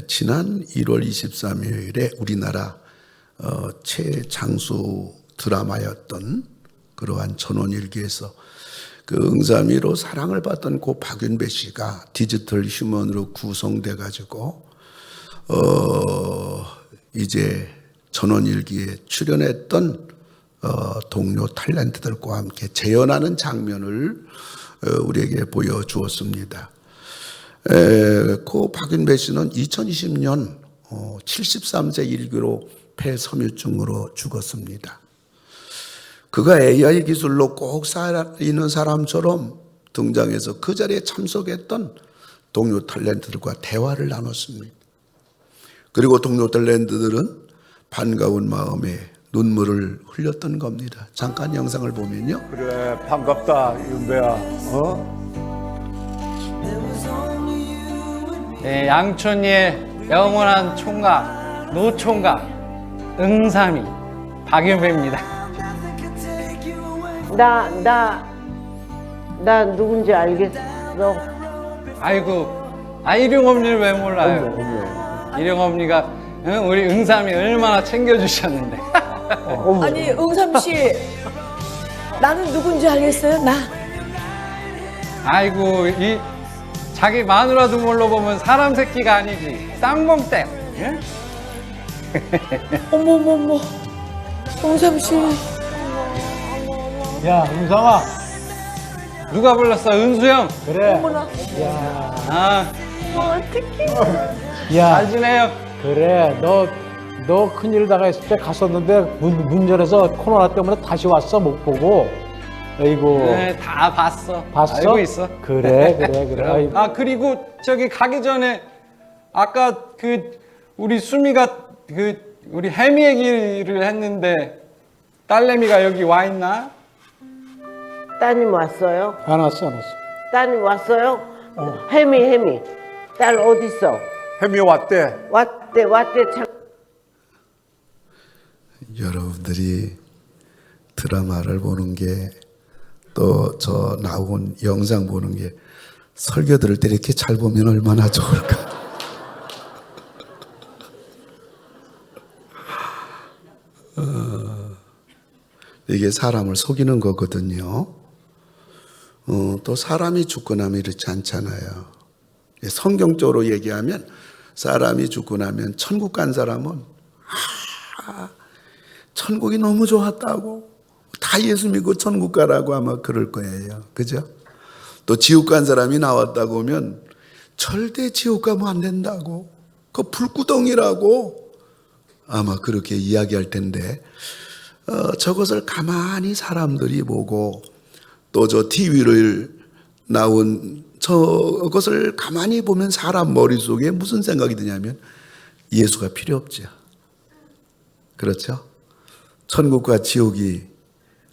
지난 1월 23일에 우리나라 최장수 드라마였던 그러한 전원일기에서 그 응삼이로 사랑을 받던 고 박윤배 씨가 디지털 휴먼으로 구성돼 가지고 이제 전원일기에 출연했던 동료 탤런트들과 함께 재연하는 장면을 우리에게 보여주었습니다. 고 박윤배 씨는 2020년 73세 일기로 폐섬유증으로 죽었습니다. 그가 AI 기술로 꼭 살아있는 사람처럼 등장해서 그 자리에 참석했던 동료 탤런트들과 대화를 나눴습니다. 그리고 동료 탤런트들은 반가운 마음에 눈물을 흘렸던 겁니다. 잠깐 영상을 보면요. 그래, 반갑다, 윤배야. 네, 양촌리의 영원한 총각, 노총각, 응삼이 박윤배입니다. 나 누군지 알겠어? 아이고, 일용엄니를 왜 몰라요? 일용엄니가 우리 응삼이 얼마나 챙겨주셨는데. 아니 응삼 씨, 나는 누군지 알겠어요? 나. 아이고, 이 자기 마누라도 몰라보면 사람 새끼가 아니지, 쌍봉땡. 예? 어머머머, 응삼 씨. 야, 은삼아. 누가 불렀어? 은수형. 그래. 어머나. 아, 어떡해. 야, 잘 지내요. 그래. 너 큰일 당했을 때 갔었는데 문전에서 코로나 때문에 다시 왔어, 못 보고. 아이고. 네, 다 봤어. 봤어? 알고 있어. 그래. 아이고. 아, 그리고 저기 가기 전에 아까 우리 수미가 우리 혜미 얘기를 했는데 딸내미가 여기 와 있나? 따님 왔어요? 안 왔어. 따님 왔어요? 혜미. 딸 어디 있어? 혜미 왔대. 왔대 참. 여러분들이 드라마를 보는 게 또 저 나온 영상 보는 게 설교 들을 때 이렇게 잘 보면 얼마나 좋을까. 이게 사람을 속이는 거거든요. 또 사람이 죽고 나면 이렇지 않잖아요. 성경적으로 얘기하면 사람이 죽고 나면 천국 간 사람은 천국이 너무 좋았다고 다 예수 믿고 천국 가라고 아마 그럴 거예요. 그죠? 또 지옥 간 사람이 나왔다고 하면 절대 지옥 가면 안 된다고, 그 불구덩이라고 아마 그렇게 이야기할 텐데 저것을 가만히 사람들이 보고 또 저 TV를 나온 저것을 가만히 보면 사람 머릿속에 무슨 생각이 드냐면 예수가 필요 없죠. 그렇죠? 천국과 지옥이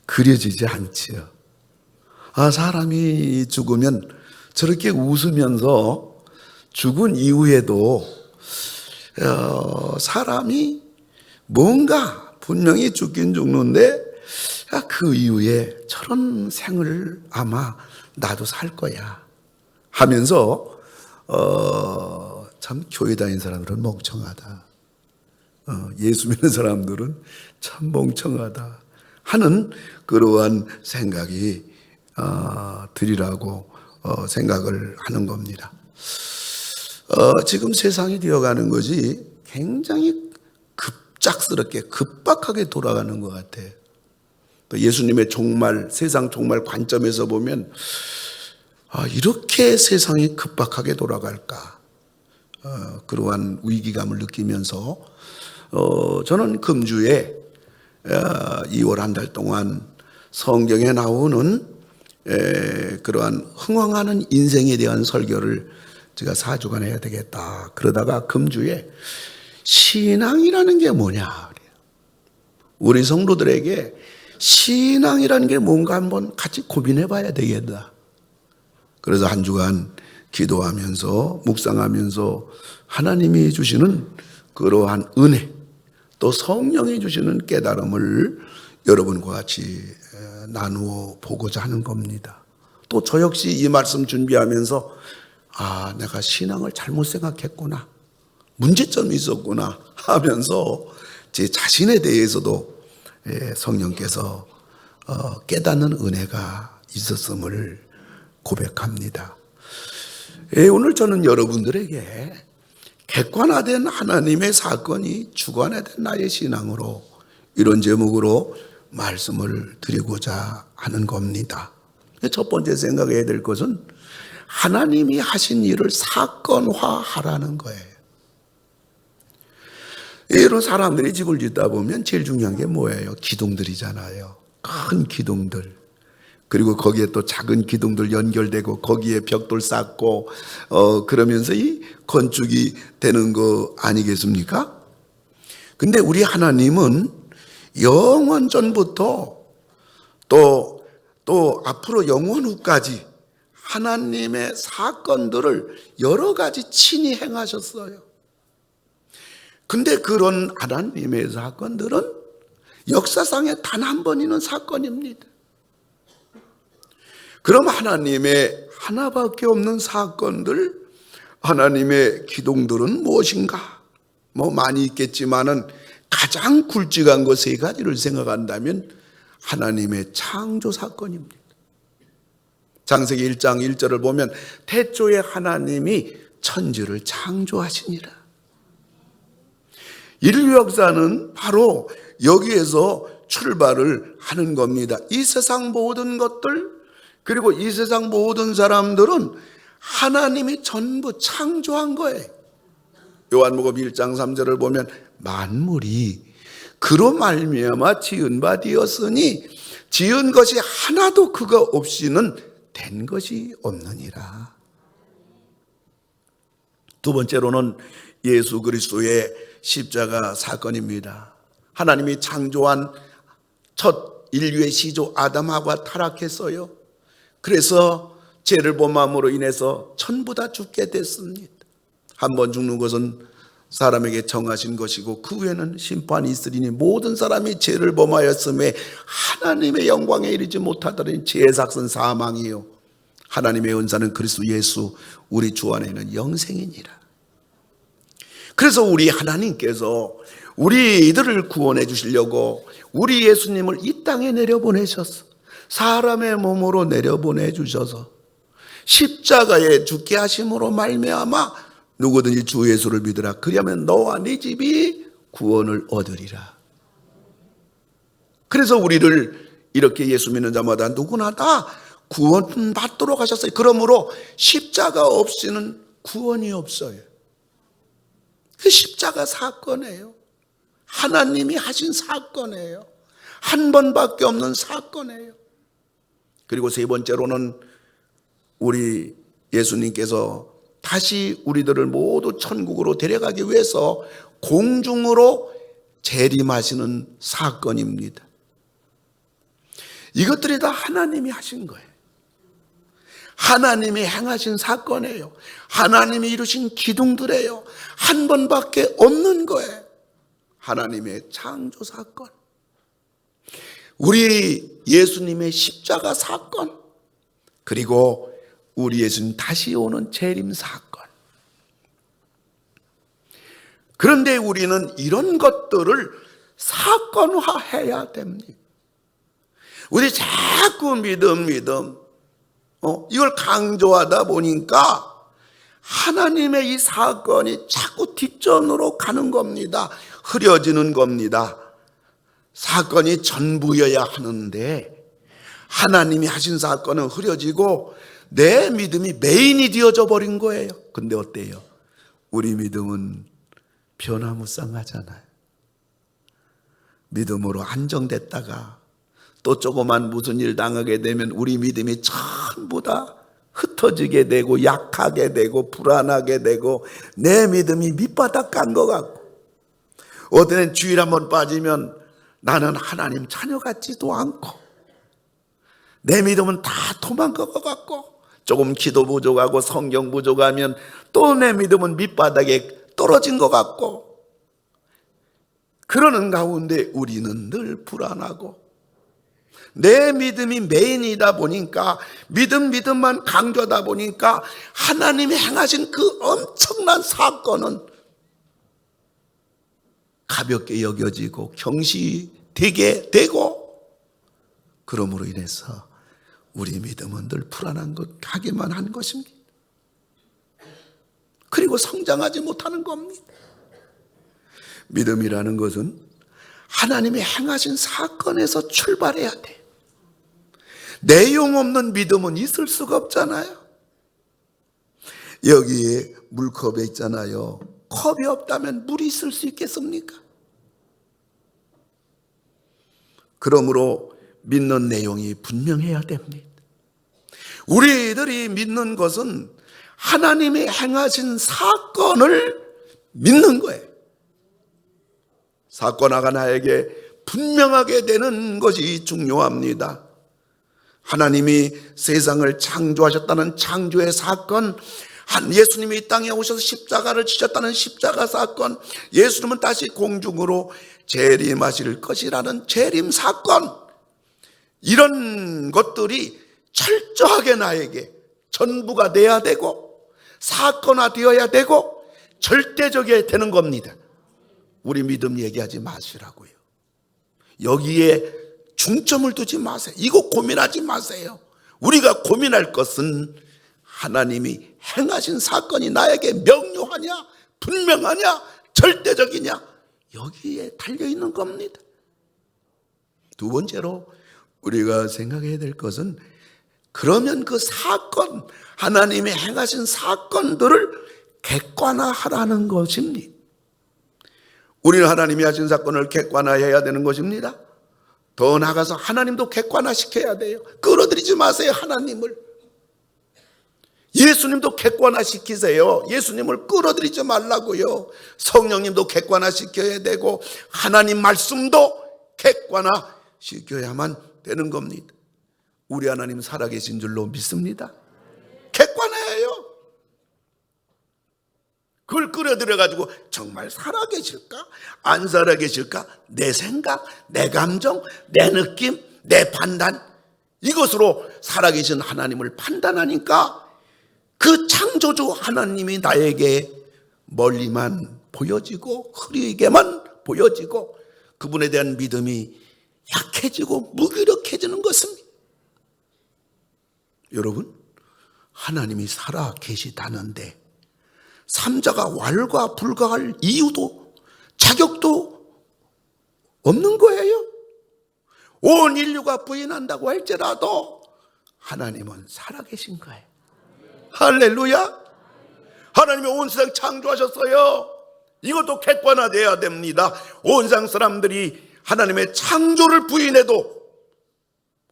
그려지지 않지요. 사람이 죽으면 저렇게 웃으면서 죽은 이후에도 사람이 뭔가 분명히 죽긴 죽는데 그 이후에 저런 생을 아마 나도 살 거야 하면서 참 교회 다니는 사람들은 멍청하다, 예수 믿는 사람들은 참 멍청하다 하는 그러한 생각이 들이라고 생각을 하는 겁니다. 지금 세상이 되어가는 것이 굉장히 급작스럽게 급박하게 돌아가는 것 같아요. 또 예수님의 종말, 세상 종말 관점에서 보면 이렇게 세상이 급박하게 돌아갈까, 그러한 위기감을 느끼면서 저는 금주에 2월 한 달 동안 성경에 나오는 그러한 흥황하는 인생에 대한 설교를 제가 4주간 해야 되겠다. 그러다가 금주에 신앙이라는 게 뭐냐, 우리 성도들에게 신앙이라는 게 뭔가 한번 같이 고민해 봐야 되겠다. 그래서 한 주간 기도하면서 묵상하면서 하나님이 주시는 그러한 은혜, 또 성령이 주시는 깨달음을 여러분과 같이 나누어 보고자 하는 겁니다. 또 저 역시 이 말씀 준비하면서 아, 내가 신앙을 잘못 생각했구나. 문제점이 있었구나 하면서 제 자신에 대해서도 성령께서 깨닫는 은혜가 있었음을 고백합니다. 오늘 저는 여러분들에게 객관화된 하나님의 사건이 주관화된 나의 신앙으로 이런 제목으로 말씀을 드리고자 하는 겁니다. 첫 번째 생각해야 될 것은 하나님이 하신 일을 사건화하라는 거예요. 이런 사람들이 집을 짓다 보면 제일 중요한 게 뭐예요? 기둥들이잖아요. 큰 기둥들. 그리고 거기에 또 작은 기둥들 연결되고 거기에 벽돌 쌓고 그러면서 이 건축이 되는 거 아니겠습니까? 근데 우리 하나님은 영원 전부터 또 앞으로 영원 후까지 하나님의 사건들을 여러 가지 친히 행하셨어요. 근데 그런 하나님의 사건들은 역사상에 단 한 번 있는 사건입니다. 그럼 하나님의 하나밖에 없는 사건들, 하나님의 기둥들은 무엇인가? 뭐 많이 있겠지만은 가장 굵직한 것 세 가지를 생각한다면 하나님의 창조 사건입니다. 창세기 1장 1절을 보면 태초에 하나님이 천지를 창조하시니라. 인류 역사는 바로 여기에서 출발을 하는 겁니다. 이 세상 모든 것들, 그리고 이 세상 모든 사람들은 하나님이 전부 창조한 거예요. 요한복음 1장 3절을 보면 만물이 그로 말미암아 지은 바 되었으니 지은 것이 하나도 그가 없이는 된 것이 없느니라. 두 번째로는 예수 그리스도의 십자가 사건입니다. 하나님이 창조한 첫 인류의 시조 아담하고 타락했어요. 그래서 죄를 범함으로 인해서 전부 다 죽게 됐습니다. 한 번 죽는 것은 사람에게 정하신 것이고 그 후에는 심판이 있으리니 모든 사람이 죄를 범하였음에 하나님의 영광에 이르지 못하더니 죄의 삭은 사망이요 하나님의 은사는 그리스도 예수 우리 주 안에는 영생이니라. 그래서 우리 하나님께서 우리들을 구원해 주시려고 우리 예수님을 이 땅에 내려보내셨어. 사람의 몸으로 내려보내 주셔서 십자가에 죽게 하심으로 말미암아 누구든지 주 예수를 믿으라. 그리하면 너와 네 집이 구원을 얻으리라. 그래서 우리를 이렇게 예수 믿는 자마다 누구나 다 구원 받도록 하셨어요. 그러므로 십자가 없이는 구원이 없어요. 그 십자가 사건이에요. 하나님이 하신 사건이에요. 한 번밖에 없는 사건이에요. 그리고 세 번째로는 우리 예수님께서 다시 우리들을 모두 천국으로 데려가기 위해서 공중으로 재림하시는 사건입니다. 이것들이 다 하나님이 하신 거예요. 하나님이 행하신 사건이에요. 하나님이 이루신 기둥들이에요. 한 번밖에 없는 거예요. 하나님의 창조 사건. 우리 예수님의 십자가 사건. 그리고 우리 예수님 다시 오는 재림 사건. 그런데 우리는 이런 것들을 사건화해야 됩니다. 우리 자꾸 믿음 이걸 강조하다 보니까 하나님의 이 사건이 자꾸 뒷전으로 가는 겁니다. 흐려지는 겁니다. 사건이 전부여야 하는데 하나님이 하신 사건은 흐려지고 내 믿음이 메인이 되어져 버린 거예요. 근데 어때요? 우리 믿음은 변화무쌍하잖아요. 믿음으로 안정됐다가 또 조그만 무슨 일 당하게 되면 우리 믿음이 전부 다 흩어지게 되고 약하게 되고 불안하게 되고 내 믿음이 밑바닥 간 것 같고 어떤 애는 주일 한번 빠지면 나는 하나님 자녀 같지도 않고 내 믿음은 다 도망갈 것 같고 조금 기도 부족하고 성경 부족하면 또 내 믿음은 밑바닥에 떨어진 것 같고 그러는 가운데 우리는 늘 불안하고 내 믿음이 메인이다 보니까 믿음만 강조하다 보니까 하나님이 행하신 그 엄청난 사건은 가볍게 여겨지고 경시되게 되고, 그러므로 인해서 우리 믿음은 늘 불안한 것 하기만 한 것입니다. 그리고 성장하지 못하는 겁니다. 믿음이라는 것은 하나님이 행하신 사건에서 출발해야 돼요. 내용 없는 믿음은 있을 수가 없잖아요. 여기에 물컵에 있잖아요. 컵이 없다면 물이 있을 수 있겠습니까? 그러므로 믿는 내용이 분명해야 됩니다. 우리들이 믿는 것은 하나님이 행하신 사건을 믿는 거예요. 사건 하나 나에게 분명하게 되는 것이 중요합니다. 하나님이 세상을 창조하셨다는 창조의 사건, 예수님이 이 땅에 오셔서 십자가를 지셨다는 십자가 사건, 예수님은 다시 공중으로 재림하실 것이라는 재림 사건, 이런 것들이 철저하게 나에게 전부가 돼야 되고 사건화되어야 되고 절대적이어야 되는 겁니다. 우리 믿음 얘기하지 마시라고요. 여기에 중점을 두지 마세요. 이거 고민하지 마세요. 우리가 고민할 것은 하나님이 행하신 사건이 나에게 명료하냐, 분명하냐, 절대적이냐, 여기에 달려있는 겁니다. 두 번째로 우리가 생각해야 될 것은, 그러면 그 사건, 하나님이 행하신 사건들을 객관화하라는 것입니다. 우리는 하나님이 하신 사건을 객관화해야 되는 것입니다. 더 나아가서 하나님도 객관화시켜야 돼요. 끌어들이지 마세요, 하나님을. 예수님도 객관화시키세요. 예수님을 끌어들이지 말라고요. 성령님도 객관화시켜야 되고 하나님 말씀도 객관화시켜야만 되는 겁니다. 우리 하나님 살아계신 줄로 믿습니다. 객관화해요. 그걸 끌어들여가지고 정말 살아계실까? 안 살아계실까? 내 생각, 내 감정, 내 느낌, 내 판단, 이것으로 살아계신 하나님을 판단하니까 그 창조주 하나님이 나에게 멀리만 보여지고 흐리게만 보여지고 그분에 대한 믿음이 약해지고 무기력해지는 것입니다. 여러분, 하나님이 살아계시다는데 삼자가 왈가 불가할 이유도 자격도 없는 거예요. 온 인류가 부인한다고 할지라도 하나님은 살아계신 거예요. 할렐루야. 하나님이 온 세상 창조하셨어요. 이것도 객관화되어야 됩니다. 온 세상 사람들이 하나님의 창조를 부인해도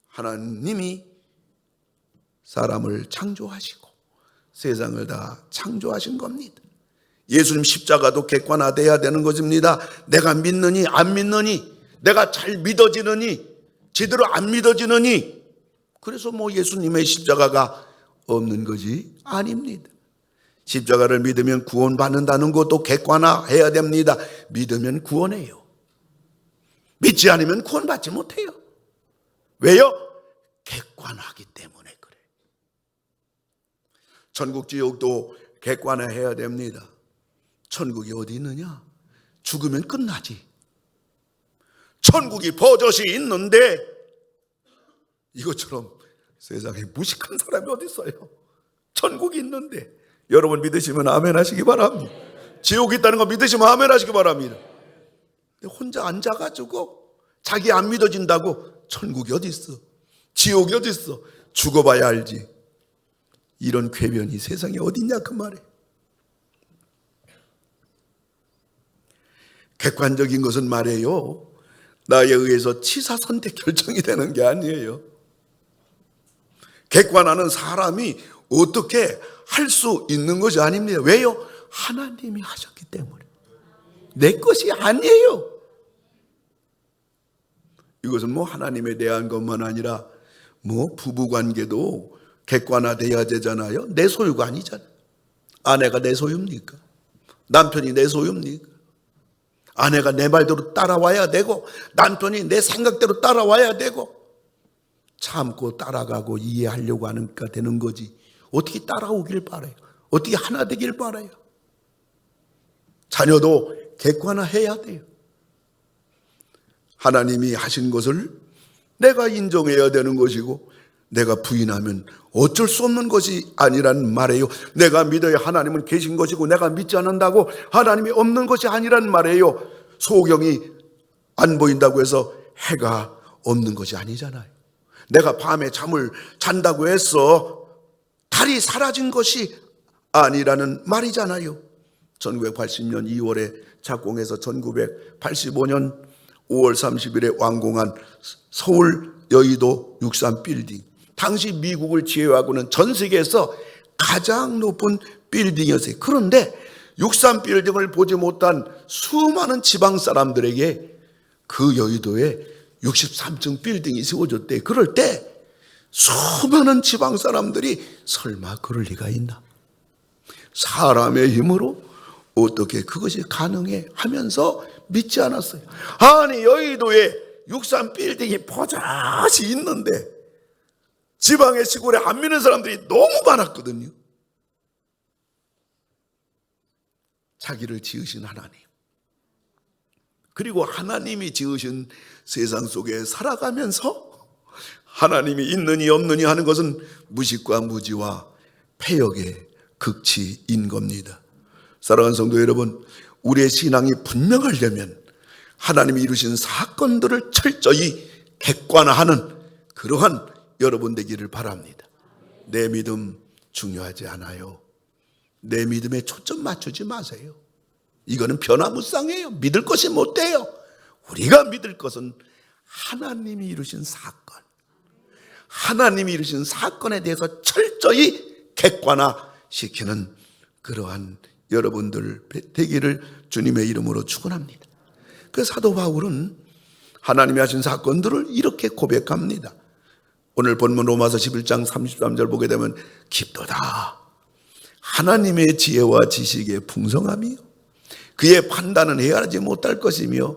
하나님이 사람을 창조하시고 세상을 다 창조하신 겁니다. 예수님 십자가도 객관화돼야 되는 것입니다. 내가 믿느니 안 믿느니, 내가 잘 믿어지느니 제대로 안 믿어지느니, 그래서 예수님의 십자가가 없는 것이 아닙니다. 십자가를 믿으면 구원받는다는 것도 객관화해야 됩니다. 믿으면 구원해요. 믿지 않으면 구원받지 못해요. 왜요? 객관화하기 때문에 그래요. 천국 지옥도 객관화해야 됩니다. 천국이 어디 있느냐? 죽으면 끝나지. 천국이 버젓이 있는데 이것처럼 세상에 무식한 사람이 어디 있어요? 천국이 있는데. 여러분 믿으시면 아멘 하시기 바랍니다. 지옥이 있다는 거 믿으시면 아멘 하시기 바랍니다. 혼자 앉아가지고 자기 안 믿어진다고 천국이 어디 있어? 지옥이 어디 있어? 죽어봐야 알지. 이런 궤변이 세상에 어디 있냐 그 말이에요. 객관적인 것은 말이에요, 나에 의해서 치사 선택 결정이 되는 게 아니에요. 객관화는 사람이 어떻게 할 수 있는 것이 아닙니다. 왜요? 하나님이 하셨기 때문에. 내 것이 아니에요. 이것은 하나님에 대한 것만 아니라 부부관계도 객관화돼야 되잖아요. 내 소유가 아니잖아요. 아내가 내 소유입니까? 남편이 내 소유입니까? 아내가 내 말대로 따라와야 되고 남편이 내 생각대로 따라와야 되고 참고 따라가고 이해하려고 하니까 되는 거지. 어떻게 따라오길 바라요? 어떻게 하나 되길 바라요? 자녀도 객관화해야 돼요. 하나님이 하신 것을 내가 인정해야 되는 것이고 내가 부인하면 어쩔 수 없는 것이 아니란 말이에요. 내가 믿어야 하나님은 계신 것이고 내가 믿지 않는다고 하나님이 없는 것이 아니란 말이에요. 소경이 안 보인다고 해서 해가 없는 것이 아니잖아요. 내가 밤에 잠을 잔다고 해서 달이 사라진 것이 아니라는 말이잖아요. 1980년 2월에 작공해서 1985년 5월 30일에 완공한 서울 여의도 63 빌딩. 당시 미국을 제외하고는 전 세계에서 가장 높은 빌딩이었어요. 그런데 63 빌딩을 보지 못한 수많은 지방 사람들에게 그 여의도에 63층 빌딩이 세워졌대. 그럴 때 수많은 지방 사람들이 설마 그럴 리가 있나? 사람의 힘으로 어떻게 그것이 가능해 하면서 믿지 않았어요. 아니 여의도에 63 빌딩이 버젓이 있는데 지방의 시골에 안 믿는 사람들이 너무 많았거든요. 자기를 지으신 하나님, 그리고 하나님이 지으신 세상 속에 살아가면서 하나님이 있느니 없느니 하는 것은 무식과 무지와 패역의 극치인 겁니다. 사랑하는 성도 여러분, 우리의 신앙이 분명하려면 하나님이 이루신 사건들을 철저히 객관화하는 그러한 여러분 되기를 바랍니다. 내 믿음 중요하지 않아요. 내 믿음에 초점 맞추지 마세요. 이거는 변화무쌍해요. 믿을 것이 못 돼요. 우리가 믿을 것은 하나님이 이루신 사건, 하나님이 이루신 사건에 대해서 철저히 객관화시키는 그러한 여러분들 되기를 주님의 이름으로 축원합니다. 그 사도 바울은 하나님이 하신 사건들을 이렇게 고백합니다. 오늘 본문 로마서 11장 33절 보게 되면 깊도다 하나님의 지혜와 지식의 풍성함이요 그의 판단은 헤아리지 못할 것이며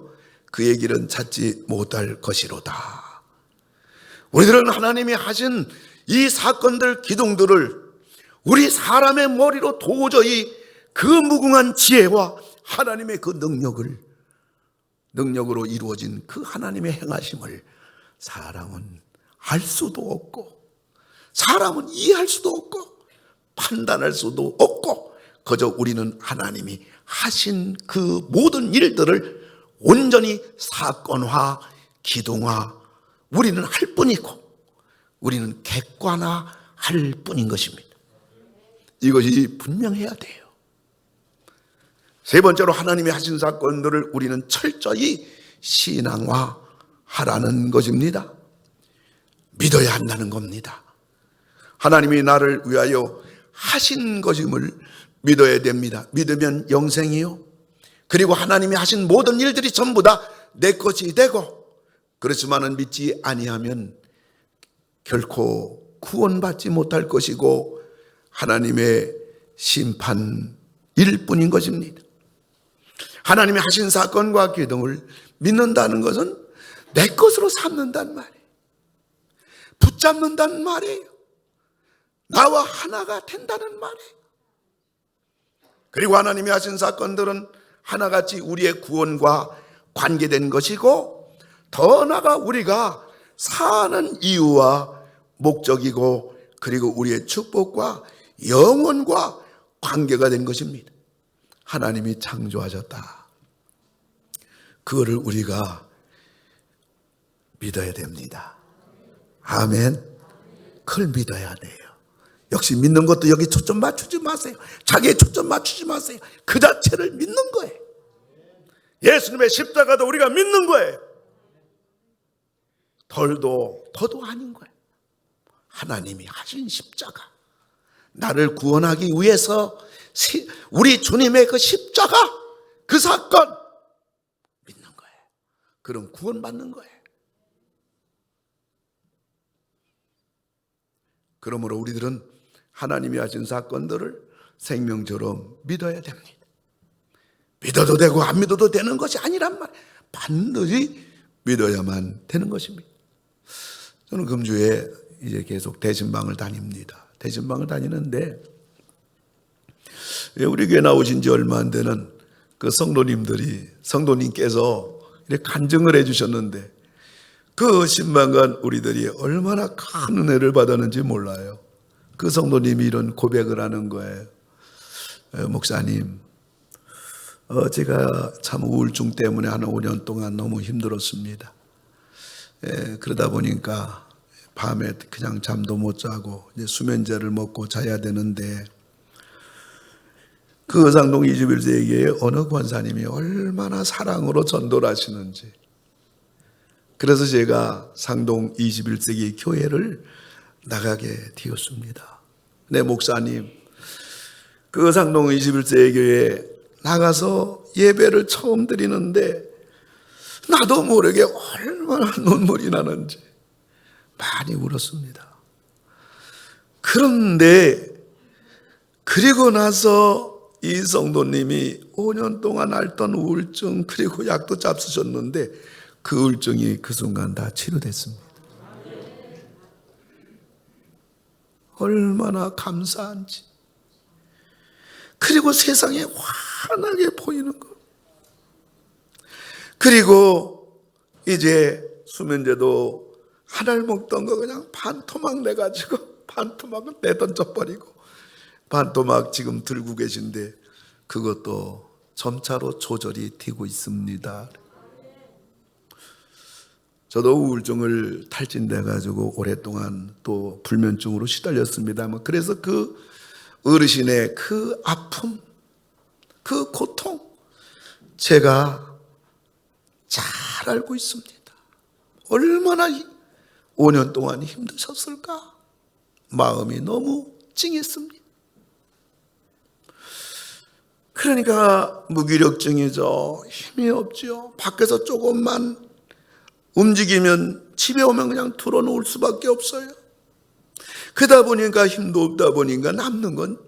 그의 길은 찾지 못할 것이로다. 우리들은 하나님이 하신 이 사건들 기둥들을 우리 사람의 머리로 도저히 그 무궁한 지혜와 하나님의 그 능력으로 이루어진 그 하나님의 행하심을 사람은 알 수도 없고 사람은 이해할 수도 없고 판단할 수도 없고 그저 우리는 하나님이 하신 그 모든 일들을 온전히 사건화, 기둥화 우리는 할 뿐이고 우리는 객관화할 뿐인 것입니다. 이것이 분명해야 돼요. 세 번째로 하나님이 하신 사건들을 우리는 철저히 신앙화하라는 것입니다. 믿어야 한다는 겁니다. 하나님이 나를 위하여 하신 것임을 믿어야 됩니다. 믿으면 영생이요. 그리고 하나님이 하신 모든 일들이 전부 다 내 것이 되고 그렇지만은 믿지 아니하면 결코 구원받지 못할 것이고 하나님의 심판일 뿐인 것입니다. 하나님이 하신 사건과 기둥을 믿는다는 것은 내 것으로 삼는다는 말이에요. 붙잡는다는 말이에요. 나와 하나가 된다는 말이에요. 그리고 하나님이 하신 사건들은 하나같이 우리의 구원과 관계된 것이고 더 나아가 우리가 사는 이유와 목적이고 그리고 우리의 축복과 영원과 관계가 된 것입니다. 하나님이 창조하셨다. 그거를 우리가 믿어야 됩니다. 아멘. 그걸 믿어야 돼요. 역시 믿는 것도 여기 초점 맞추지 마세요. 자기의 초점 맞추지 마세요. 그 자체를 믿는 거예요. 예수님의 십자가도 우리가 믿는 거예요. 덜도 더도 아닌 거예요. 하나님이 하신 십자가, 나를 구원하기 위해서 우리 주님의 그 십자가, 그 사건 믿는 거예요. 그럼 구원받는 거예요. 그러므로 우리들은 하나님이 하신 사건들을 생명처럼 믿어야 됩니다. 믿어도 되고 안 믿어도 되는 것이 아니란 말이에요. 반드시 믿어야만 되는 것입니다. 저는 금주에 이제 계속 대신방을 다닙니다. 대신방을 다니는데 우리 교회 나오신 지 얼마 안 되는 그 성도님께서 이렇게 간증을 해주셨는데 그 10만간 우리들이 얼마나 큰 은혜를 받았는지 몰라요. 그 성도님이 이런 고백을 하는 거예요. 목사님, 제가 참 우울증 때문에 한 5년 동안 너무 힘들었습니다. 그러다 보니까 밤에 그냥 잠도 못 자고 이제 수면제를 먹고 자야 되는데 그 의상동 21세기에 어느 권사님이 얼마나 사랑으로 전도를 하시는지, 그래서 제가 상동 21세기 교회를 나가게 되었습니다. 내 목사님, 그 상동 21세기 교회에 나가서 예배를 처음 드리는데 나도 모르게 얼마나 눈물이 나는지 많이 울었습니다. 그런데 그리고 나서 이 성도님이 5년 동안 앓던 우울증, 그리고 약도 잡수셨는데 그 우울증이 그 순간 다 치료됐습니다. 얼마나 감사한지. 그리고 세상에 환하게 보이는 것. 그리고 이제 수면제도 한 알 먹던 거 그냥 반토막 내가지고 반토막은 내던져버리고 반토막 지금 들고 계신데 그것도 점차로 조절이 되고 있습니다. 저도 우울증을 탈진돼가지고 오랫동안 또 불면증으로 시달렸습니다만, 그래서 그 어르신의 그 아픔, 그 고통 제가 잘 알고 있습니다. 얼마나 5년 동안 힘드셨을까? 마음이 너무 찡했습니다. 그러니까 무기력증이죠. 힘이 없죠. 밖에서 조금만 움직이면 집에 오면 그냥 틀어놓을 수밖에 없어요. 그러다 보니까 힘도 없다 보니까 남는 건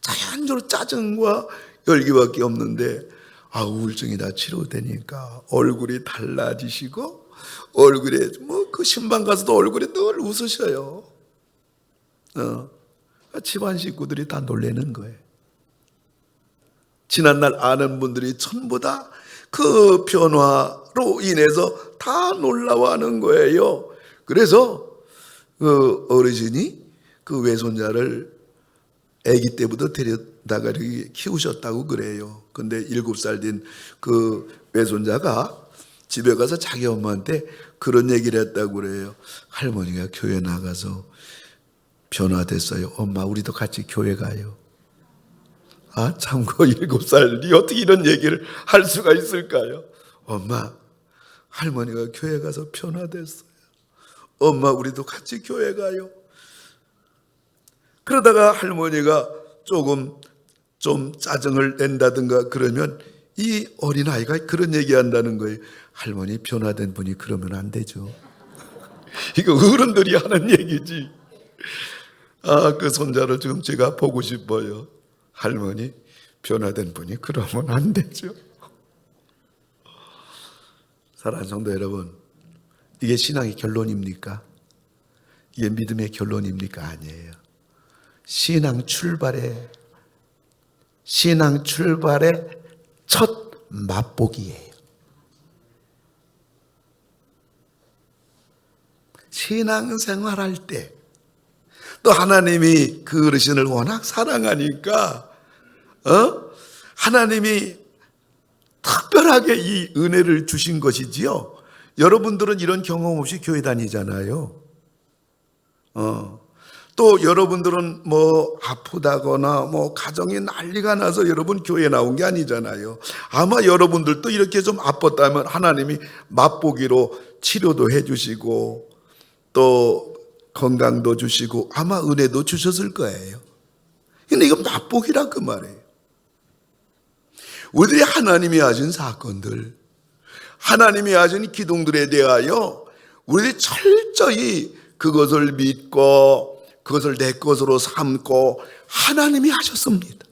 자연적으로 짜증과 열기밖에 없는데, 우울증이 다 치료되니까 얼굴이 달라지시고, 얼굴에 그 신방 가서도 얼굴에 늘 웃으셔요. 집안 식구들이 다 놀라는 거예요. 지난날 아는 분들이 전부 다 그 변화로 인해서 다 놀라워하는 거예요. 그래서 그 어르신이 그 외손자를 아기 때부터 데려다가 이렇게 키우셨다고 그래요. 근데 7살 된 그 외손자가 집에 가서 자기 엄마한테 그런 얘기를 했다고 그래요. 할머니가 교회 나가서 변화됐어요. 엄마, 우리도 같이 교회 가요. 참고 7살이 어떻게 이런 얘기를 할 수가 있을까요? 엄마, 할머니가 교회 가서 변화됐어요. 엄마, 우리도 같이 교회 가요. 그러다가 할머니가 좀 짜증을 낸다든가 그러면 이 어린아이가 그런 얘기한다는 거예요. 할머니, 변화된 분이 그러면 안 되죠. 이거 어른들이 하는 얘기지. 그 손자를 지금 제가 보고 싶어요. 할머니, 변화된 분이 그러면 안 되죠. 사랑하는 성도 여러분, 이게 신앙의 결론입니까? 이게 믿음의 결론입니까? 아니에요. 신앙 출발의 첫 맛보기예요. 신앙생활할 때 또 하나님이 그 어르신을 워낙 사랑하니까 하나님이 특별하게 이 은혜를 주신 것이지요. 여러분들은 이런 경험 없이 교회 다니잖아요. 또 여러분들은 아프다거나 가정이 난리가 나서 여러분 교회 나온 게 아니잖아요. 아마 여러분들도 이렇게 좀 아팠다면 하나님이 맛보기로 치료도 해주시고 또 건강도 주시고 아마 은혜도 주셨을 거예요. 근데 이거 맛보기라 그 말이에요. 우리들이 하나님이 하신 사건들, 하나님이 하신 기둥들에 대하여 우리들이 철저히 그것을 믿고 그것을 내 것으로 삼고 하나님이 하셨습니다.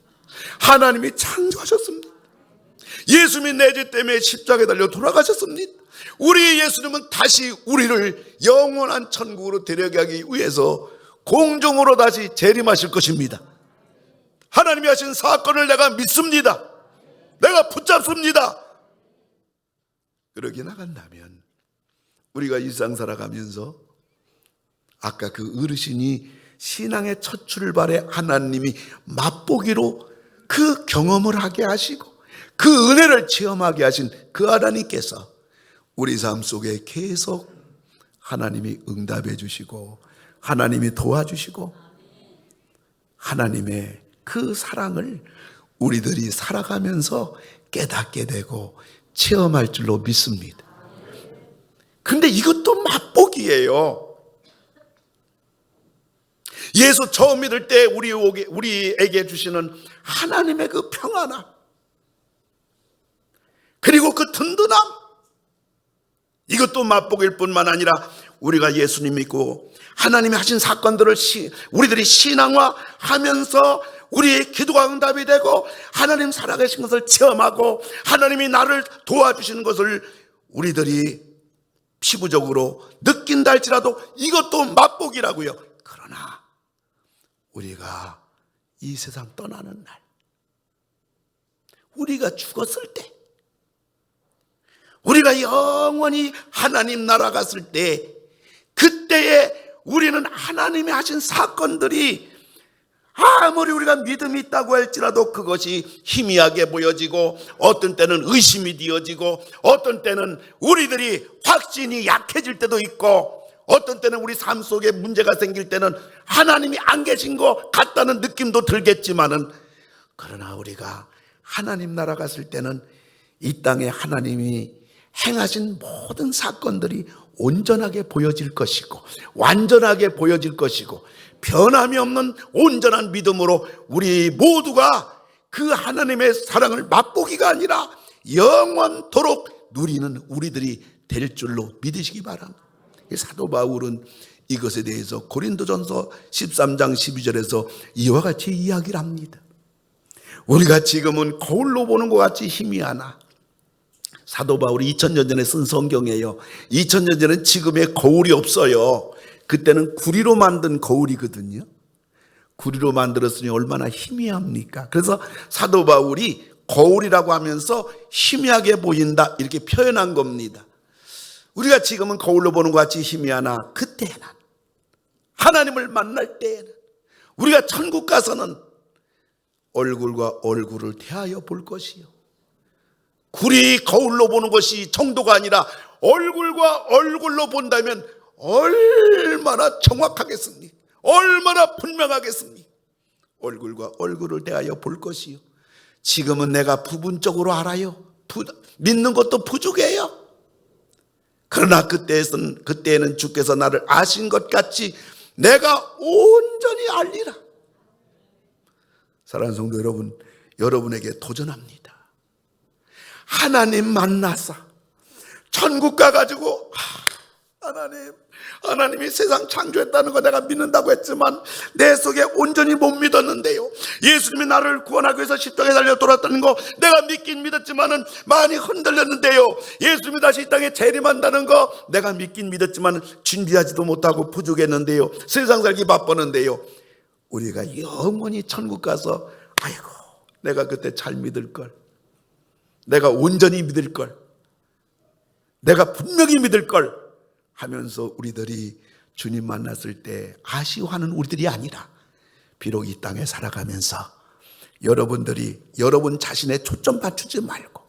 하나님이 창조하셨습니다. 예수님이 내 죄 때문에 십자가에 달려 돌아가셨습니다. 우리 예수님은 다시 우리를 영원한 천국으로 데려가기 위해서 공중으로 다시 재림하실 것입니다. 하나님이 하신 사건을 내가 믿습니다. 내가 붙잡습니다. 그러게 나간다면 우리가 일상 살아가면서 아까 그 어르신이 신앙의 첫 출발에 하나님이 맛보기로 그 경험을 하게 하시고 그 은혜를 체험하게 하신 그 하나님께서 우리 삶 속에 계속 하나님이 응답해 주시고 하나님이 도와주시고 하나님의 그 사랑을 우리들이 살아가면서 깨닫게 되고 체험할 줄로 믿습니다. 근데 이것도 맛보기예요. 예수 처음 믿을 때 우리에게 주시는 하나님의 그 평안함, 그리고 그 든든함, 이것도 맛보기일 뿐만 아니라 우리가 예수님 믿고 하나님이 하신 사건들을 우리들이 신앙화하면서 우리의 기도가 응답이 되고 하나님 살아계신 것을 체험하고 하나님이 나를 도와주시는 것을 우리들이 피부적으로 느낀다 할지라도 이것도 맛보기라고요. 그러나 우리가 이 세상 떠나는 날, 우리가 죽었을 때, 우리가 영원히 하나님 나라 갔을 때, 그때에 우리는 하나님이 하신 사건들이 아무리 우리가 믿음이 있다고 할지라도 그것이 희미하게 보여지고 어떤 때는 의심이 되어지고 어떤 때는 우리들이 확신이 약해질 때도 있고 어떤 때는 우리 삶 속에 문제가 생길 때는 하나님이 안 계신 것 같다는 느낌도 들겠지만은, 그러나 우리가 하나님 나라 갔을 때는 이 땅에 하나님이 행하신 모든 사건들이 온전하게 보여질 것이고 완전하게 보여질 것이고 변함이 없는 온전한 믿음으로 우리 모두가 그 하나님의 사랑을 맛보기가 아니라 영원토록 누리는 우리들이 될 줄로 믿으시기 바랍니다. 사도 바울은 이것에 대해서 고린도전서 13장 12절에서 이와 같이 이야기를 합니다. 우리가 지금은 거울로 보는 것 같이 희미하나, 사도 바울이 2000년 전에 쓴 성경이에요. 2000년 전에는 지금의 거울이 없어요. 그때는 구리로 만든 거울이거든요. 구리로 만들었으니 얼마나 희미합니까? 그래서 사도 바울이 거울이라고 하면서 희미하게 보인다 이렇게 표현한 겁니다. 우리가 지금은 거울로 보는 것 같이 희미하나 그때는, 하나님을 만날 때에는, 우리가 천국 가서는 얼굴과 얼굴을 대하여 볼 것이요, 구리 거울로 보는 것이 정도가 아니라 얼굴과 얼굴로 본다면 얼마나 정확하겠습니까? 얼마나 분명하겠습니까? 얼굴과 얼굴을 대하여 볼 것이요, 지금은 내가 부분적으로 알아요. 믿는 것도 부족해요. 그러나 그때에는 주께서 나를 아신 것 같이 내가 온전히 알리라. 사랑하는 성도 여러분, 여러분에게 도전합니다. 하나님 만나서 천국 가가지고 하나님이 세상 창조했다는 거 내가 믿는다고 했지만 내 속에 온전히 못 믿었는데요. 예수님이 나를 구원하기 위해서 십자가에 달려 돌아왔다는 거 내가 믿긴 믿었지만은 많이 흔들렸는데요. 예수님이 다시 이 땅에 재림한다는 거 내가 믿긴 믿었지만 준비하지도 못하고 부족했는데요. 세상 살기 바빴는데요. 우리가 영원히 천국 가서 아이고 내가 그때 잘 믿을 걸, 내가 온전히 믿을 걸, 내가 분명히 믿을 걸 하면서 우리들이 주님 만났을 때 아쉬워하는 우리들이 아니라, 비록 이 땅에 살아가면서 여러분들이 여러분 자신에 초점 맞추지 말고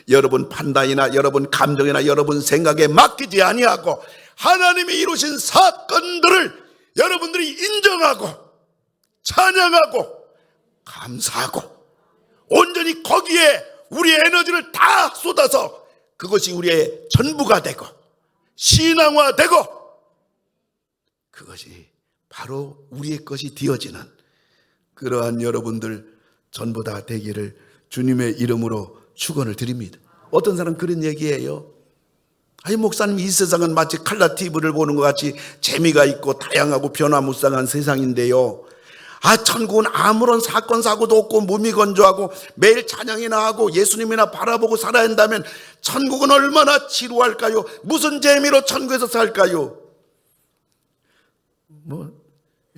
여러분 판단이나 여러분 감정이나 여러분 생각에 맡기지 아니하고 하나님이 이루신 사건들을 여러분들이 인정하고 찬양하고 감사하고 온전히 거기에 우리의 에너지를 다 쏟아서 그것이 우리의 전부가 되고 신앙화되고 그것이 바로 우리의 것이 되어지는 그러한 여러분들 전부 다 되기를 주님의 이름으로 축원을 드립니다. 어떤 사람 그런 얘기해요. 아니 목사님, 이 세상은 마치 칼라 TV를 보는 것 같이 재미가 있고 다양하고 변화무쌍한 세상인데요, 천국은 아무런 사건 사고도 없고 몸이 건조하고 매일 찬양이나 하고 예수님이나 바라보고 살아야 한다면 천국은 얼마나 지루할까요? 무슨 재미로 천국에서 살까요?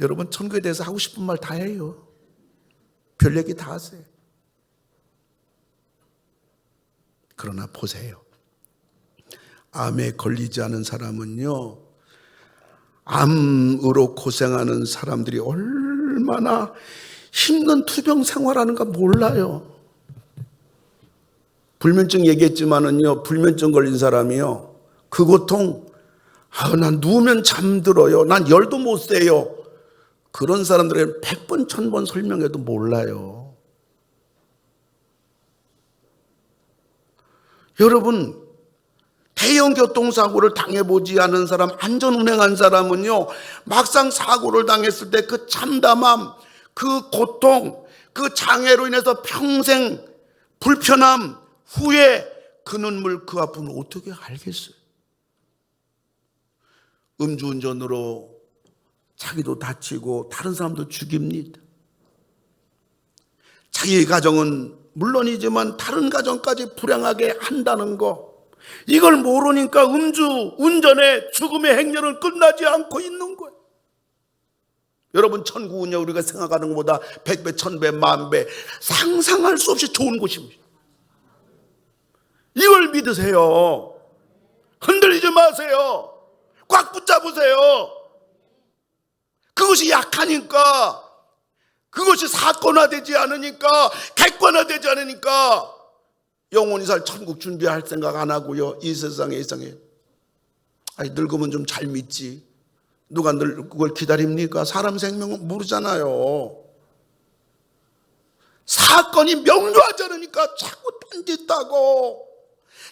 여러분 천국에 대해서 하고 싶은 말 다 해요. 별 얘기 다 하세요. 그러나 보세요. 암에 걸리지 않은 사람은요, 암으로 고생하는 사람들이 얼마나 힘든 투병 생활하는가 몰라요. 불면증 얘기했지만은요, 불면증 걸린 사람이요, 그 고통, 난 누우면 잠들어요. 난 열도 못 쐬요. 그런 사람들에게 100번, 1000번 설명해도 몰라요. 여러분, 대형 교통사고를 당해보지 않은 사람, 안전운행한 사람은요, 막상 사고를 당했을 때 그 참담함, 그 고통, 그 장애로 인해서 평생 불편함, 후회, 그 눈물, 그 아픔을 어떻게 알겠어요? 음주운전으로 자기도 다치고 다른 사람도 죽입니다. 자기 가정은 물론이지만 다른 가정까지 불행하게 한다는 거, 이걸 모르니까 음주운전의 죽음의 행렬은 끝나지 않고 있는 거예요. 여러분, 천국은요, 우리가 생각하는 것보다 100배, 1000배, 10,000배 상상할 수 없이 좋은 곳입니다. 이걸 믿으세요. 흔들리지 마세요. 꽉 붙잡으세요. 그것이 약하니까, 그것이 사건화되지 않으니까, 객관화되지 않으니까 영원히 살 천국 준비할 생각 안 하고요, 이 세상에 늙으면 좀 잘 믿지. 누가 그걸 기다립니까? 사람 생명은 모르잖아요. 사건이 명료하지 않으니까 자꾸 딴짓하고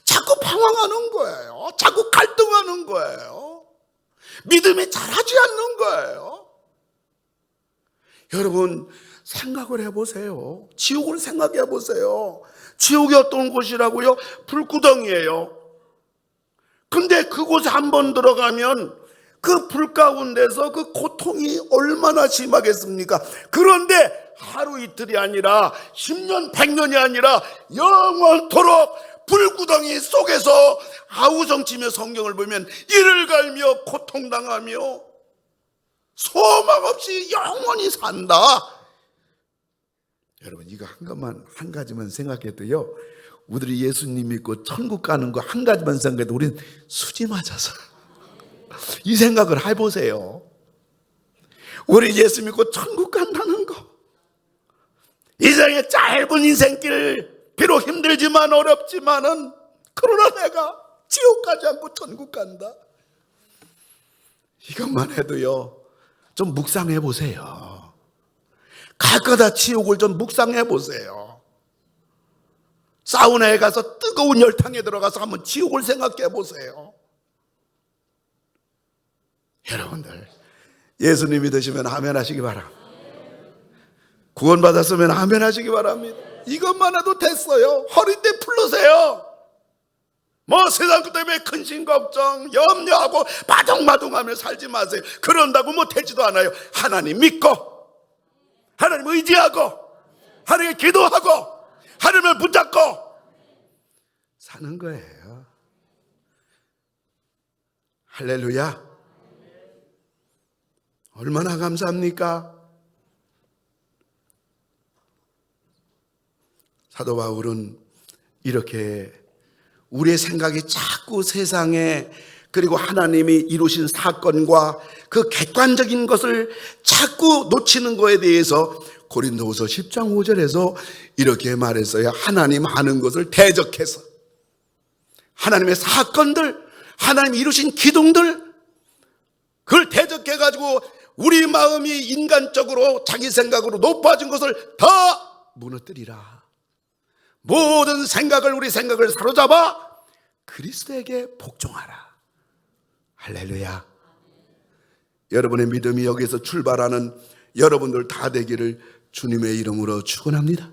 자꾸 방황하는 거예요. 자꾸 갈등하는 거예요. 믿음이 자라지 않는 거예요. 여러분, 생각을 해보세요. 지옥을 생각해 보세요. 지옥이 어떤 곳이라고요? 불구덩이에요. 근데 그곳에 한번 들어가면 그 불 가운데서 그 고통이 얼마나 심하겠습니까? 그런데 하루 이틀이 아니라 10년, 100년이 아니라 영원토록 불구덩이 속에서 아우성치며 성경을 보면 이를 갈며 고통당하며 소망 없이 영원히 산다. 여러분, 이거 한 가지만 생각해도요, 우리들이 예수님 믿고 천국 가는 거 한 가지만 생각해도 우리는 수지 맞아서 이 생각을 해보세요. 우리 예수 믿고 천국 간다는 거, 이 세상의 짧은 인생길, 비록 힘들지만 어렵지만은, 그러나 내가 지옥 가지 않고 천국 간다. 이것만 해도요, 좀 묵상해 보세요. 갈 거다 지옥을 좀 묵상해 보세요. 사우나에 가서 뜨거운 열탕에 들어가서 한번 지옥을 생각해 보세요. 여러분들, 예수님 믿으시면 아멘 하시기 바랍니다. 구원받았으면 아멘 하시기 바랍니다. 이것만 해도 됐어요. 허리띠 풀르세요. 세상 것 때문에 근심 걱정 염려하고 마둥마둥하며 살지 마세요. 그런다고 되지도 않아요. 하나님 믿고, 하나님 의지하고, 하나님께 기도하고, 하나님을 붙잡고 사는 거예요. 할렐루야. 얼마나 감사합니까? 사도 바울은 이렇게 우리의 생각이 자꾸 세상에, 그리고 하나님이 이루신 사건과 그 객관적인 것을 자꾸 놓치는 거에 대해서 고린도후서 10장 5절에서 이렇게 말했어요. 하나님 하는 것을 대적해서, 하나님의 사건들, 하나님이 이루신 기둥들, 그걸 대적해가지고 우리 마음이 인간적으로 자기 생각으로 높아진 것을 다 무너뜨리라. 모든 생각을, 우리 생각을 사로잡아 그리스도에게 복종하라. 할렐루야. 여러분의 믿음이 여기서 출발하는 여러분들 다 되기를 주님의 이름으로 축원합니다.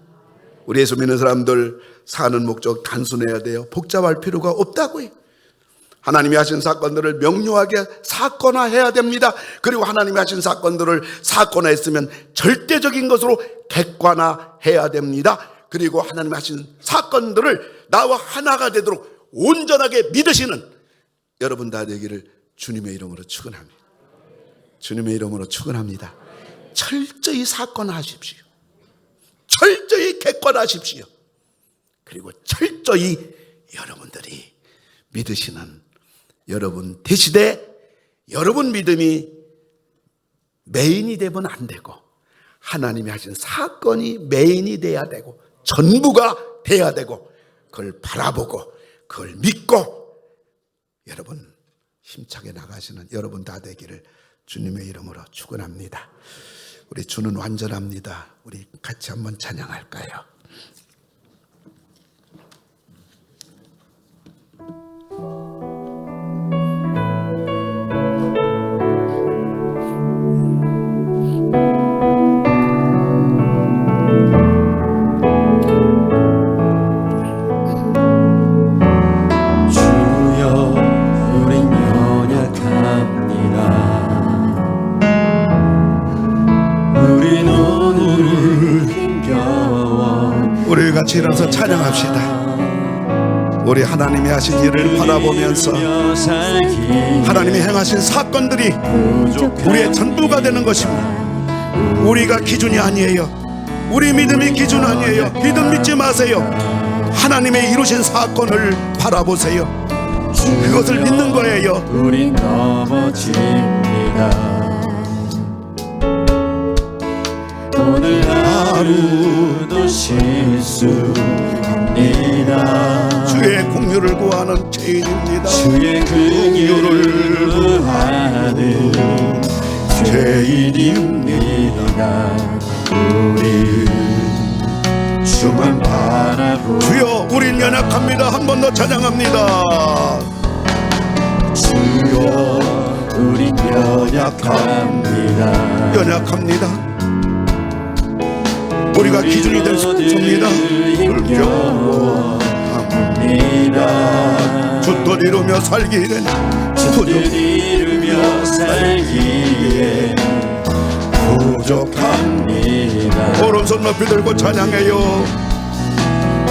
우리 예수 믿는 사람들 사는 목적 단순해야 돼요. 복잡할 필요가 없다고요. 하나님이 하신 사건들을 명료하게 사건화해야 됩니다. 그리고 하나님이 하신 사건들을 사건화했으면 절대적인 것으로 객관화해야 됩니다. 그리고 하나님이 하신 사건들을 나와 하나가 되도록 온전하게 믿으시는 여러분 다 되기를 주님의 이름으로 축원합니다. 주님의 이름으로 축원합니다. 철저히 사건화하십시오. 철저히 객관화하십시오. 그리고 철저히 여러분들이 믿으시는 여러분 대신에 여러분 믿음이 메인이 되면 안 되고 하나님이 하신 사건이 메인이 돼야 되고 전부가 돼야 되고 그걸 바라보고 그걸 믿고 여러분 힘차게 나가시는 여러분 다 되기를 주님의 이름으로 축원합니다. 우리 주는 완전합니다. 우리 같이 한번 찬양할까요? 우리 같이 일어나서 찬양합시다. 우리 하나님이 하신 일을 바라보면서 하나님이 행하신 사건들이 우리의 전부가 되는 것입니다. 우리가 기준이 아니에요. 우리 믿음이 기준 아니에요. 믿음 믿지 마세요. 하나님의 이루신 사건을 바라보세요. 그것을 믿는 거예요. 우린 넘어집니다. 오늘 하루도 실수합니다. 주의 긍휼을 구하는 죄인입니다. 주의 긍휼을 구하는 죄인입니다. 우리 주만 바라보 주여 우린 연약합니다. 한 번 더 찬양합니다. 주여 우린 연약합니다. 연약합니다. 우리가 기준이 될 수 없습니다. 불평합니다. 주 뜻 이루며 살기엔 이루며 살기에 부족합니다. 오른손 높이 들고 찬양해요.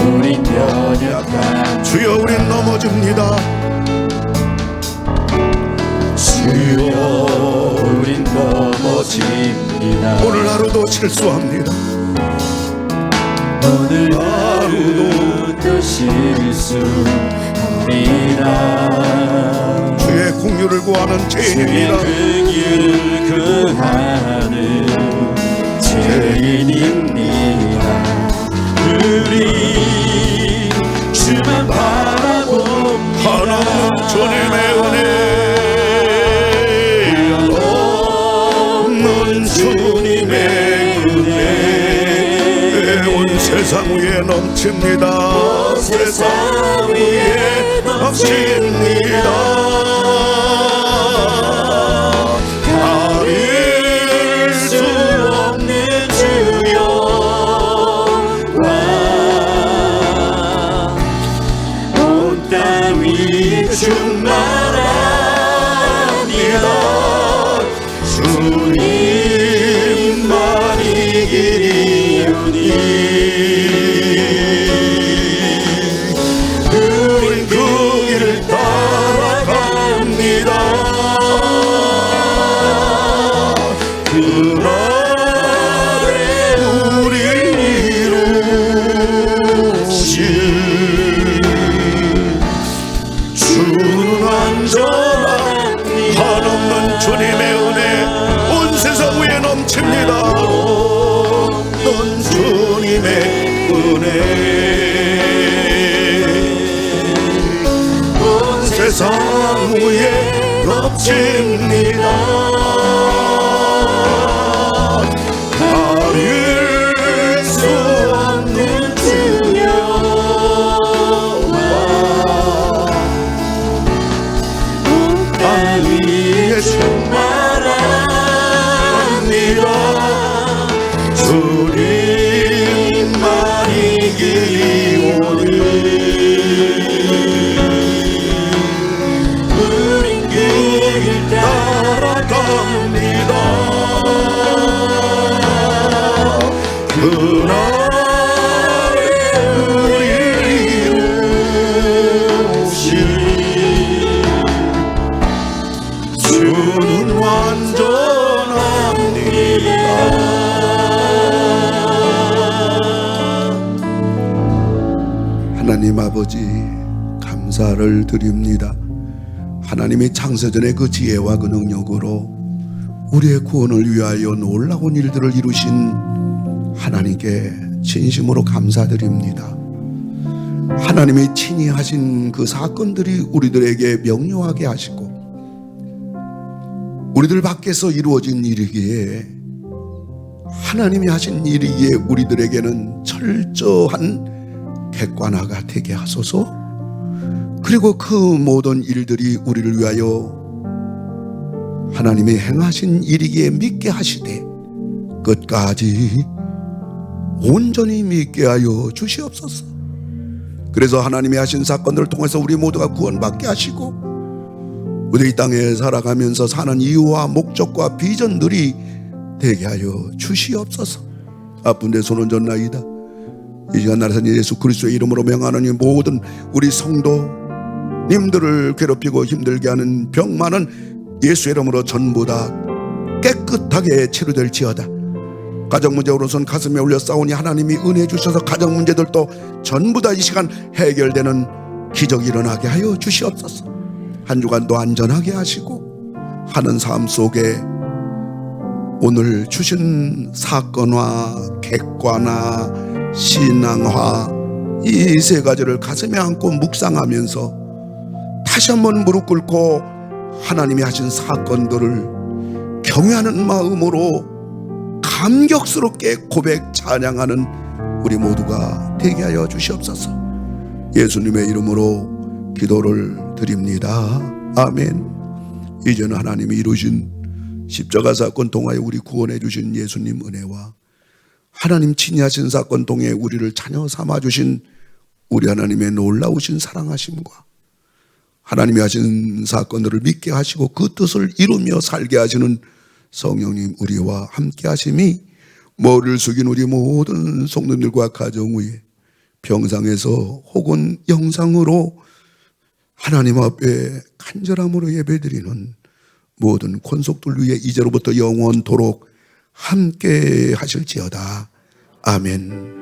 우린 연약한 주여 우린 넘어집니다. 주여 우린 넘어집니다. 오늘 하루도 실수합니다. 오늘 하루도 실수합니다. 주의 긍휼을 구하는 주의 죄인입니다. 긍휼을 구하는 죄인입니다. 우리 주만 바라봅니다. 하나님 주님의 은혜 없는 주님의 은혜 온 세상 위에 넘칩니다. 세상 위에 넘칩니다. 가릴 수 없는 주여 온 땅 위에 충만합니다. 주님만이 길이오니 우린 그 길을 따라갑니다. 그날에 우리를 이루실 주는 완전한 한없는 주님의 은혜 온 세상 위에 넘칩니다. 넌 주님의 은혜 온 세상 위에 넘칩니다. 가릴 수 없는 주여와 땅 위에 충만합니다. 주님만이 길이오니 하나님 아버지 감사를 드립니다. 하나님의 창세전의 그 지혜와 그 능력으로 우리의 구원을 위하여 놀라운 일들을 이루신 하나님께 진심으로 감사드립니다. 하나님이 친히 하신 그 사건들이 우리들에게 명료하게 하시고 우리들 밖에서 이루어진 일이기에 하나님이 하신 일이기에 우리들에게는 철저한 객관화가 되게 하소서. 그리고 그 모든 일들이 우리를 위하여 하나님이 행하신 일이기에 믿게 하시되 끝까지 온전히 믿게 하여 주시옵소서. 그래서 하나님이 하신 사건들을 통해서 우리 모두가 구원받게 하시고 우리 이 땅에 살아가면서 사는 이유와 목적과 비전들이 되게 하여 주시옵소서. 아픈 데 손은 졌나이다. 이 시간 나라선 예수 그리스도의 이름으로 명하는 이 모든 우리 성도님들을 괴롭히고 힘들게 하는 병만은 예수의 이름으로 전부 다 깨끗하게 치료될지어다. 가정 문제로선 가슴에 올려 싸우니 하나님이 은혜 주셔서 가정 문제들도 전부 다 이 시간 해결되는 기적이 일어나게 하여 주시옵소서. 한 주간도 안전하게 하시고 하는 삶 속에 오늘 주신 사건화, 객관화, 신앙화 이 세 가지를 가슴에 안고 묵상하면서 다시 한번 무릎 꿇고 하나님이 하신 사건들을 경외하는 마음으로 감격스럽게 고백 찬양하는 우리 모두가 되게 하여 주시옵소서. 예수님의 이름으로 기도를 드립니다. 아멘. 이제는 하나님이 이루신 십자가 사건 통하여 우리 구원해 주신 예수님 은혜와 하나님 친히 하신 사건 통해 우리를 자녀 삼아 주신 우리 하나님의 놀라우신 사랑하심과 하나님이 하신 사건들을 믿게 하시고 그 뜻을 이루며 살게 하시는 성령님 우리와 함께 하심이 머리를 숙인 우리 모든 성도들과 가정 위에 평상에서 혹은 영상으로 하나님 앞에 간절함으로 예배드리는 모든 권속들 위에 이제로부터 영원토록 함께 하실지어다. 아멘.